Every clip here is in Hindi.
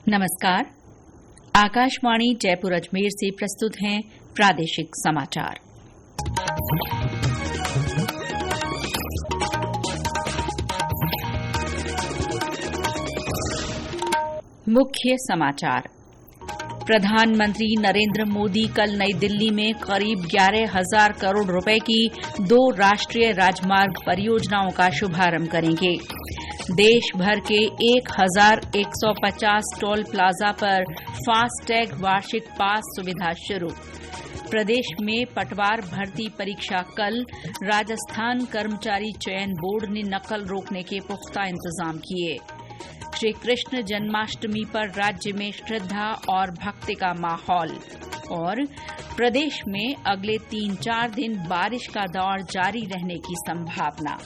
नमस्कार। आकाशवाणी जयपुर अजमेर से प्रस्तुत हैं प्रादेशिक समाचार। मुख्य समाचार। प्रधानमंत्री नरेंद्र मोदी कल नई दिल्ली में करीब 11,000 करोड़ रुपए की 2 राष्ट्रीय राजमार्ग परियोजनाओं का शुभारंभ करेंगे। देश भर के 1,150 टोल प्लाजा पर फास्टैग वार्षिक पास सुविधा शुरू। प्रदेश में पटवार भर्ती परीक्षा कल। राजस्थान कर्मचारी चयन बोर्ड ने नकल रोकने के पुख्ता इंतजाम किए। श्री कृष्ण जन्माष्टमी पर राज्य में श्रद्धा और भक्ति का माहौल। और प्रदेश में अगले 3-4 दिन बारिश का दौर जारी रहने की संभावना।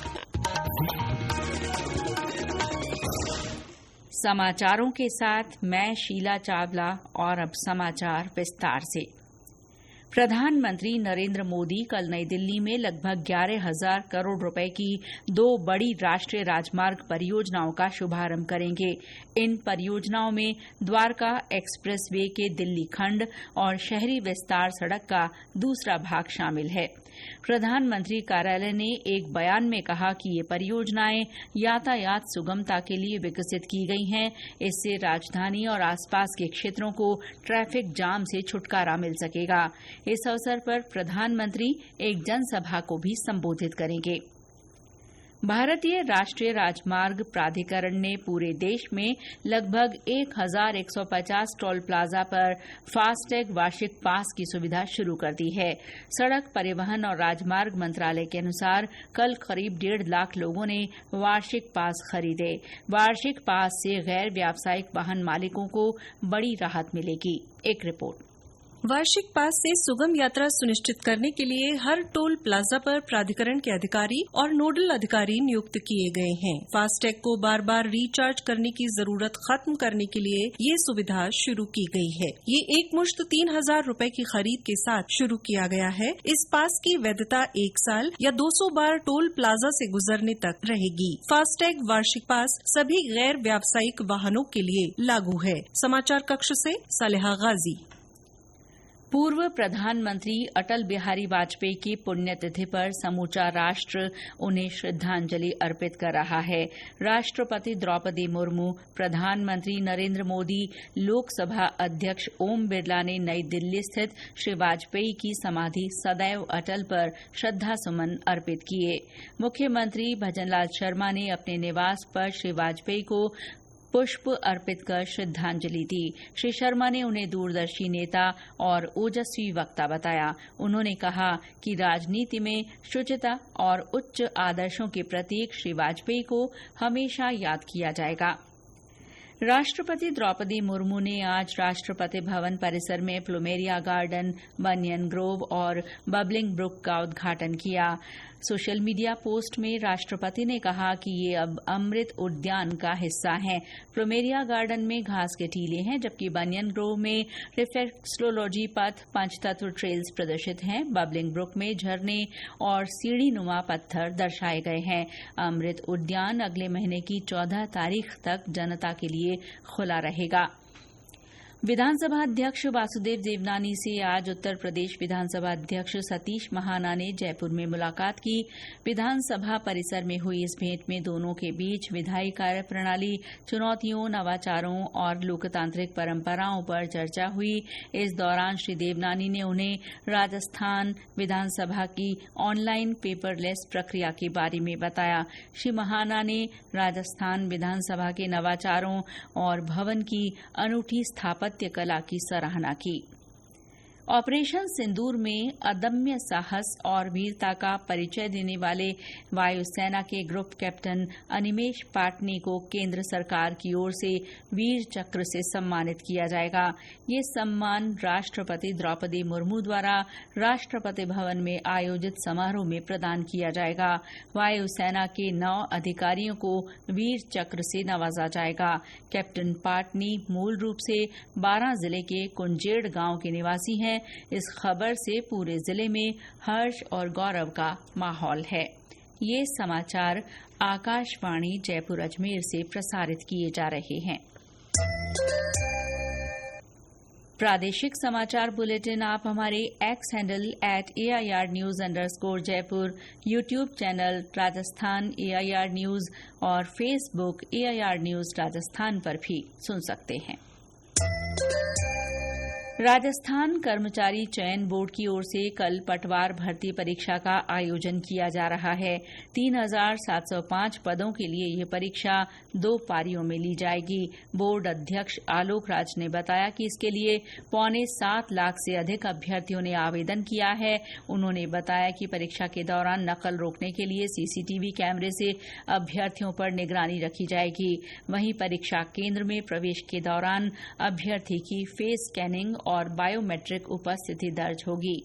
समाचारों के साथ मैं शीला चावला। और अब समाचार विस्तार से। प्रधानमंत्री नरेंद्र मोदी कल नई दिल्ली में लगभग 11,000 करोड़ रुपए की 2 बड़ी राष्ट्रीय राजमार्ग परियोजनाओं का शुभारंभ करेंगे। इन परियोजनाओं में द्वारका एक्सप्रेस वे के दिल्ली खंड और शहरी विस्तार सड़क का दूसरा भाग शामिल है। प्रधानमंत्री कार्यालय ने एक बयान में कहा कि ये परियोजनाएं यातायात सुगमता के लिए विकसित की गई हैं। इससे राजधानी और आसपास के क्षेत्रों को ट्रैफिक जाम से छुटकारा मिल सकेगा। इस अवसर पर प्रधानमंत्री एक जनसभा को भी संबोधित करेंगे। भारतीय राष्ट्रीय राजमार्ग प्राधिकरण ने पूरे देश में लगभग 1,150 टोल प्लाजा पर फास्टैग वार्षिक पास की सुविधा शुरू कर दी है। सड़क परिवहन और राजमार्ग मंत्रालय के अनुसार कल करीब 1.5 लाख लोगों ने वार्षिक पास खरीदे। वार्षिक पास से गैर व्यावसायिक वाहन मालिकों को बड़ी राहत मिलेगी। एक रिपोर्ट। वार्षिक पास से सुगम यात्रा सुनिश्चित करने के लिए हर टोल प्लाजा पर प्राधिकरण के अधिकारी और नोडल अधिकारी नियुक्त किए गए हैं। फास्टैग को बार बार रिचार्ज करने की जरूरत खत्म करने के लिए ये सुविधा शुरू की गई है। ये एकमुश्त 3,000 रुपए की खरीद के साथ शुरू किया गया है। इस पास की वैधता 1 साल या 200 बार टोल प्लाजा से गुजरने तक रहेगी। फास्टैग वार्षिक पास सभी गैर व्यावसायिक वाहनों के लिए लागू है। समाचार कक्ष से सालेहा गाजी। पूर्व प्रधानमंत्री अटल बिहारी वाजपेयी की पुण्यतिथि पर समूचा राष्ट्र उन्हें श्रद्धांजलि अर्पित कर रहा है। राष्ट्रपति द्रौपदी मुर्मू, प्रधानमंत्री नरेंद्र मोदी, लोकसभा अध्यक्ष ओम बिरला ने नई दिल्ली स्थित श्री वाजपेयी की समाधि सदैव अटल पर श्रद्धासुमन अर्पित किए। मुख्यमंत्री भजनलाल शर्मा ने अपने निवास पर श्री वाजपेयी को पुष्प अर्पित कर श्रद्धांजलि दी। श्री शर्मा ने उन्हें दूरदर्शी नेता और ओजस्वी वक्ता बताया। उन्होंने कहा कि राजनीति में शुचिता और उच्च आदर्शों के प्रतीक श्री वाजपेयी को हमेशा याद किया जाएगा। राष्ट्रपति द्रौपदी मुर्मू ने आज राष्ट्रपति भवन परिसर में प्लूमेरिया गार्डन, बनियन ग्रोव और बबलिंग ब्रुक का उद्घाटन किया। सोशल मीडिया पोस्ट में राष्ट्रपति ने कहा कि ये अब अमृत उद्यान का हिस्सा है। प्लूमेरिया गार्डन में घास के टीले हैं, जबकि बनियन ग्रोव में रिफ्लेक्सोलॉजी पथ, पंचतत्व ट्रेल्स प्रदर्शित हैं। बबलिंग ब्रुक में झरने और सीढ़ीनुमा पत्थर दर्शाए गए हैं। अमृत उद्यान अगले महीने की 14 तारीख तक जनता के लिए खुला रहेगा। विधानसभा अध्यक्ष वासुदेव देवनानी से आज उत्तर प्रदेश विधानसभा अध्यक्ष सतीश महाना ने जयपुर में मुलाकात की। विधानसभा परिसर में हुई इस भेंट में दोनों के बीच विधायी कार्यप्रणाली, चुनौतियों, नवाचारों और लोकतांत्रिक परंपराओं पर चर्चा हुई। इस दौरान श्री देवनानी ने उन्हें राजस्थान विधानसभा की ऑनलाइन पेपरलेस प्रक्रिया के बारे में बताया। श्री महाना ने राजस्थान विधानसभा के नवाचारों और भवन की अनूठी स्थापत्य कला की सराहना की। ऑपरेशन सिंदूर में अदम्य साहस और वीरता का परिचय देने वाले वायुसेना के ग्रुप कैप्टन अनिमेष पाटनी को केंद्र सरकार की ओर से वीर चक्र से सम्मानित किया जाएगा। ये सम्मान राष्ट्रपति द्रौपदी मुर्मू द्वारा राष्ट्रपति भवन में आयोजित समारोह में प्रदान किया जाएगा। वायुसेना के 9 अधिकारियों को वीर चक्र से नवाजा जाएगा। कैप्टन पाटनी मूल रूप से 12 जिले के कुंजेड़ गांव के निवासी हैं। इस खबर से पूरे जिले में हर्ष और गौरव का माहौल है। ये समाचार आकाशवाणी जयपुर अजमेर से प्रसारित किए जा रहे हैं। प्रादेशिक समाचार बुलेटिन आप हमारे x handle @AIRnews_Jaipur, YouTube channel Rajasthan AIR news और फेसबुक AIR न्यूज राजस्थान पर भी सुन सकते हैं। राजस्थान कर्मचारी चयन बोर्ड की ओर से कल पटवार भर्ती परीक्षा का आयोजन किया जा रहा है। 3,705 पदों के लिए ये परीक्षा 2 पारियों में ली जाएगी। बोर्ड अध्यक्ष आलोक राज ने बताया कि इसके लिए 6.25 लाख से अधिक अभ्यर्थियों ने आवेदन किया है। उन्होंने बताया कि परीक्षा के दौरान नकल रोकने के लिए CCTV कैमरे से अभ्यर्थियों पर निगरानी रखी जाएगी। वहीं परीक्षा केंद्र में प्रवेश के दौरान अभ्यर्थी की फेस स्कैनिंग और बायोमेट्रिक उपस्थिति दर्ज होगी।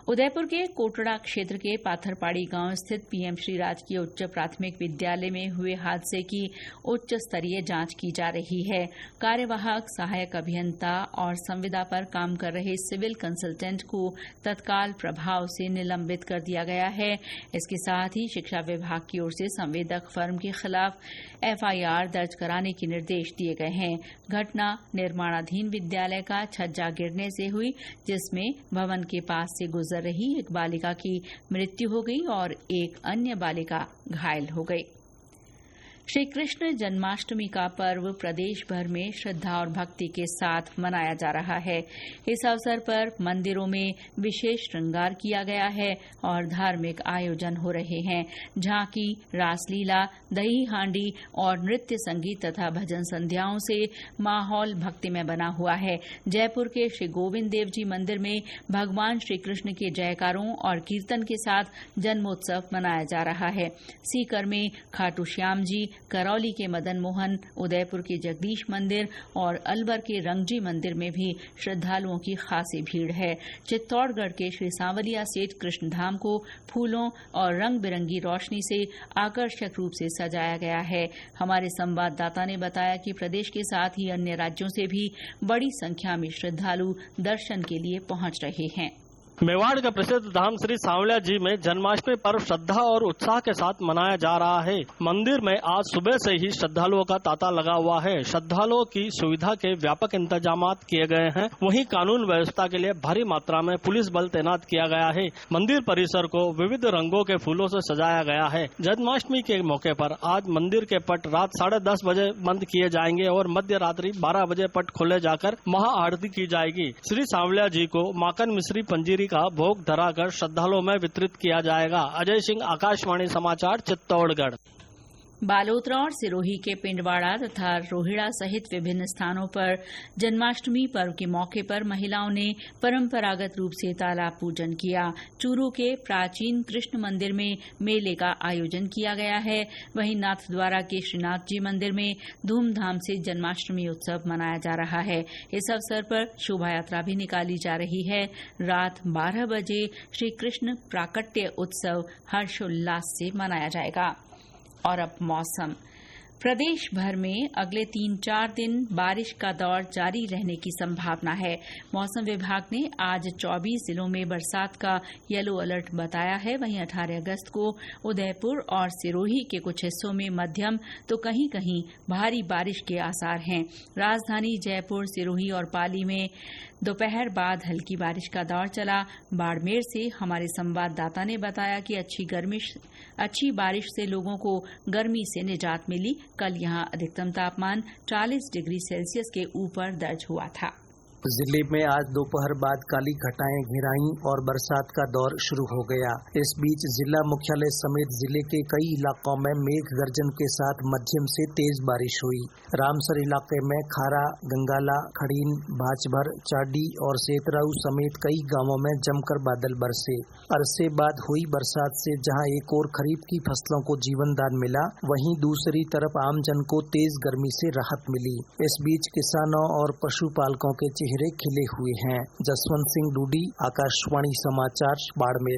उदयपुर के कोटड़ा क्षेत्र के पाथरपाड़ी गांव स्थित PM श्री राजकीय उच्च प्राथमिक विद्यालय में हुए हादसे की उच्च स्तरीय जांच की जा रही है। कार्यवाहक सहायक अभियंता और संविदा पर काम कर रहे सिविल कंसल्टेंट को तत्काल प्रभाव से निलंबित कर दिया गया है। इसके साथ ही शिक्षा विभाग की ओर से संवेदक फर्म के खिलाफ FIR दर्ज कराने के निर्देश दिए गए हैं। घटना निर्माणाधीन विद्यालय का छज्जा गिरने से हुई, जिसमें भवन के पास से गुजर रही एक बालिका की मृत्यु हो गई और एक अन्य बालिका घायल हो गई। श्री कृष्ण जन्माष्टमी का पर्व प्रदेश भर में श्रद्धा और भक्ति के साथ मनाया जा रहा है। इस अवसर पर मंदिरों में विशेष श्रृंगार किया गया है और धार्मिक आयोजन हो रहे हैं। झांकी, रासलीला, दही हांडी और नृत्य संगीत तथा भजन संध्याओं से माहौल भक्तिमय बना हुआ है। जयपुर के श्री गोविंद देव जी मंदिर में भगवान श्री कृष्ण के जयकारों और कीर्तन के साथ जन्मोत्सव मनाया जा रहा है। सीकर में खाटू श्याम जी, करौली के मदन मोहन, उदयपुर के जगदीश मंदिर और अलवर के रंगजी मंदिर में भी श्रद्धालुओं की खासी भीड़ है। चित्तौड़गढ़ के श्री सांवलिया सेठ कृष्ण धाम को फूलों और रंग बिरंगी रोशनी से आकर्षक रूप से सजाया गया है। हमारे संवाददाता ने बताया कि प्रदेश के साथ ही अन्य राज्यों से भी बड़ी संख्या में श्रद्धालु दर्शन के लिए पहुंच रहे हैं। मेवाड़ के प्रसिद्ध धाम श्री सांवलिया जी में जन्माष्टमी पर्व श्रद्धा और उत्साह के साथ मनाया जा रहा है। मंदिर में आज सुबह से ही श्रद्धालुओं का तांता लगा हुआ है। श्रद्धालुओं की सुविधा के व्यापक इंतजाम किए गए हैं। वहीं कानून व्यवस्था के लिए भारी मात्रा में पुलिस बल तैनात किया गया है। मंदिर परिसर को विविध रंगों के फूलों से सजाया गया है। जन्माष्टमी के मौके पर आज मंदिर के पट रात 10:30 बजे बंद किए जाएंगे और मध्य रात्रि 12 बजे पट खोले जाकर महाआरती की जाएगी। श्री सांवलिया जी को माखन मिश्री पंजीरी का भोग धराकर श्रद्धालुओं में वितरित किया जाएगा। अजय सिंह, आकाशवाणी समाचार, चित्तौड़गढ़। बालोतरा और सिरोही के पिंडवाड़ा तथा रोहिड़ा सहित विभिन्न स्थानों पर जन्माष्टमी पर्व के मौके पर महिलाओं ने परंपरागत रूप से तालाब पूजन किया। चूरू के प्राचीन कृष्ण मंदिर में मेले का आयोजन किया गया है। वहीं नाथद्वारा के श्रीनाथ जी मंदिर में धूमधाम से जन्माष्टमी उत्सव मनाया जा रहा है। इस अवसर पर शोभा यात्रा भी निकाली जा रही है। रात 12 बजे श्री कृष्ण प्राकट्य उत्सव हर्षोल्लास से मनाया जाएगा। और अब मौसम। प्रदेश भर में अगले 3-4 दिन बारिश का दौर जारी रहने की संभावना है। मौसम विभाग ने आज 24 जिलों में बरसात का येलो अलर्ट बताया है। वहीं 18 अगस्त को उदयपुर और सिरोही के कुछ हिस्सों में मध्यम तो कहीं कहीं भारी बारिश के आसार हैं। राजधानी जयपुर, सिरोही और पाली में दोपहर बाद हल्की बारिश का दौर चला। बाड़मेर से हमारे संवाददाता ने बताया कि अच्छी बारिश से लोगों को गर्मी से निजात मिली। कल यहां अधिकतम तापमान 40 डिग्री सेल्सियस के ऊपर दर्ज हुआ था। जिले में आज दोपहर बाद काली घटाएं घिराई और बरसात का दौर शुरू हो गया। इस बीच जिला मुख्यालय समेत जिले के कई इलाकों में मेघ गर्जन के साथ मध्यम से तेज बारिश हुई। रामसर इलाके में खारा, गंगाला, खड़ीन, भाचभर, चाडी और सेतराऊ समेत कई गांवों में जमकर बादल बरसे। अरसे बाद हुई बरसात से जहां एक और खरीफ की फसलों को जीवनदान मिला, वहीं दूसरी तरफ आमजन को तेज गर्मी से राहत मिली। इस बीच किसानों और पशुपालकों के चेहरे खिले हुए हैं। जसवंत सिंह डूडी, आकाशवाणी समाचार, बाड़मेर।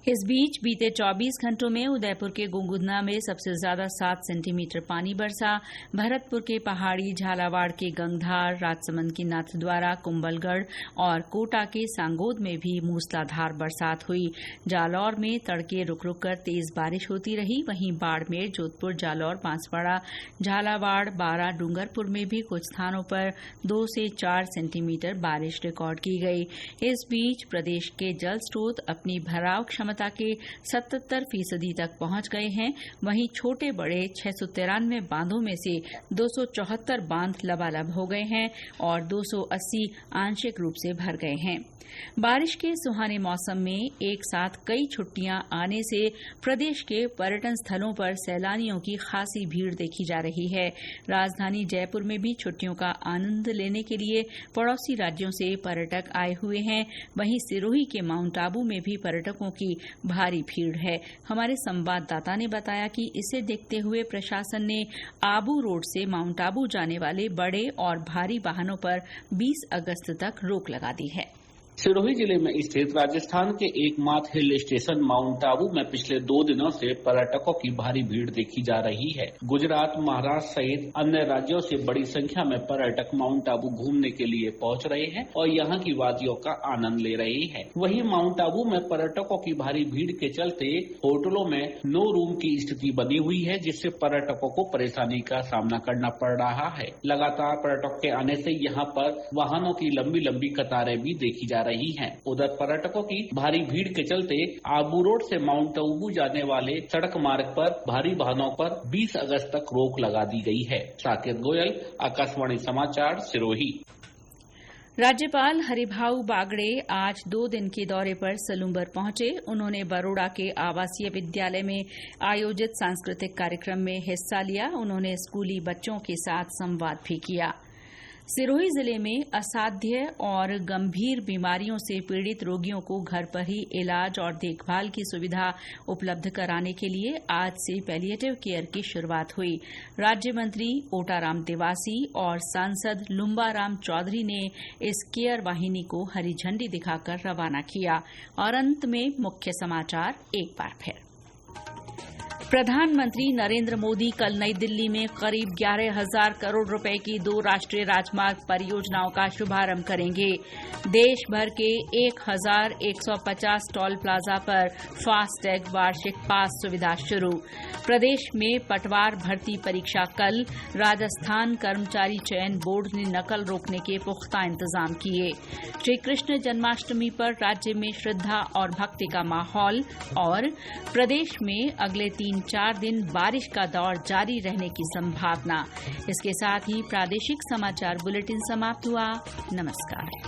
इस बीच बीते 24 घंटों में उदयपुर के गुंगुदना में सबसे ज्यादा 7 सेंटीमीटर पानी बरसा। भरतपुर के पहाड़ी, झालावाड़ के गंगधार, राजसमंद की नाथद्वारा, कुंभलगढ़ और कोटा के सांगोद में भी मूसलाधार बरसात हुई। जालौर में तड़के रुक रुक कर तेज बारिश होती रही। वहीं बाड़मेर, जोधपुर, जालौर, बांसवाड़ा, झालावाड़, बारां, डूंगरपुर में भी कुछ स्थानों पर 2 से 4 सेंटीमीटर बारिश रिकॉर्ड की गई। इस बीच प्रदेश के जल स्रोत अपनी भराव क्षमता के 77% तक पहुंच गए हैं। वहीं छोटे बड़े 693 बांधों में से 274 बांध लबालब हो गए हैं और 280 आंशिक रूप से भर गए हैं। बारिश के सुहाने मौसम में एक साथ कई छुट्टियां आने से प्रदेश के पर्यटन स्थलों पर सैलानियों की खासी भीड़ देखी जा रही है। राजधानी जयपुर में भी छुट्टियों का आनंद लेने के लिए पड़ोसी राज्यों से पर्यटक आए हुए हैं। वहीं सिरोही के माउंट आबू में भी पर्यटकों की भारी भीड़ है। हमारे संवाददाता ने बताया कि इसे देखते हुए प्रशासन ने आबू रोड से माउंट आबू जाने वाले बड़े और भारी वाहनों पर 20 अगस्त तक रोक लगा दी है। सिरोही जिले में स्थित राजस्थान के एकमात्र हिल स्टेशन माउंट आबू में पिछले 2 दिनों से पर्यटकों की भारी भीड़ देखी जा रही है। गुजरात, महाराष्ट्र सहित अन्य राज्यों से बड़ी संख्या में पर्यटक माउंट आबू घूमने के लिए पहुंच रहे हैं और यहां की वादियों का आनंद ले रहे हैं। वहीं माउंट आबू में पर्यटकों की भारी भीड़ के चलते होटलों में नो रूम की स्थिति बनी हुई है, जिससे पर्यटकों को परेशानी का सामना करना पड़ रहा है। लगातार पर्यटकों के आने से यहाँ पर वाहनों की लंबी लंबी कतारें भी देखी जा रही हैं। उधर पर्यटकों की भारी भीड़ के चलते आबू रोड से माउंट आबू जाने वाले सड़क मार्ग पर भारी वाहनों पर 20 अगस्त तक रोक लगा दी गई है। साकेत गोयल, आकाशवाणी समाचार, सिरोही। राज्यपाल हरिभाऊ बागड़े आज 2 दिन के दौरे पर सलूम्बर पहुंचे। उन्होंने बरोड़ा के आवासीय विद्यालय में आयोजित सांस्कृतिक कार्यक्रम में हिस्सा लिया। उन्होंने स्कूली बच्चों के साथ संवाद भी किया। सिरोही जिले में असाध्य और गंभीर बीमारियों से पीड़ित रोगियों को घर पर ही इलाज और देखभाल की सुविधा उपलब्ध कराने के लिए आज से पैलिएटिव केयर की शुरुआत हुई। राज्य मंत्री ओटाराम तिवासी और सांसद लुम्बाराम चौधरी ने इस केयर वाहिनी को हरी झंडी दिखाकर रवाना किया। और अंत में मुख्य समाचार एक बार फिर। प्रधानमंत्री नरेंद्र मोदी कल नई दिल्ली में करीब 11,000 करोड़ रुपए की 2 राष्ट्रीय राजमार्ग परियोजनाओं का शुभारंभ करेंगे। देश भर के 1,150 टोल प्लाजा पर फास्टैग वार्षिक पास सुविधा शुरू। प्रदेश में पटवार भर्ती परीक्षा कल। राजस्थान कर्मचारी चयन बोर्ड ने नकल रोकने के पुख्ता इंतजाम किए। श्रीकृष्ण जन्माष्टमी पर राज्य में श्रद्धा और भक्ति का माहौल। और प्रदेश में अगले 3-4 दिन बारिश का दौर जारी रहने की संभावना। इसके साथ ही प्रादेशिक समाचार बुलेटिन समाप्त हुआ। नमस्कार।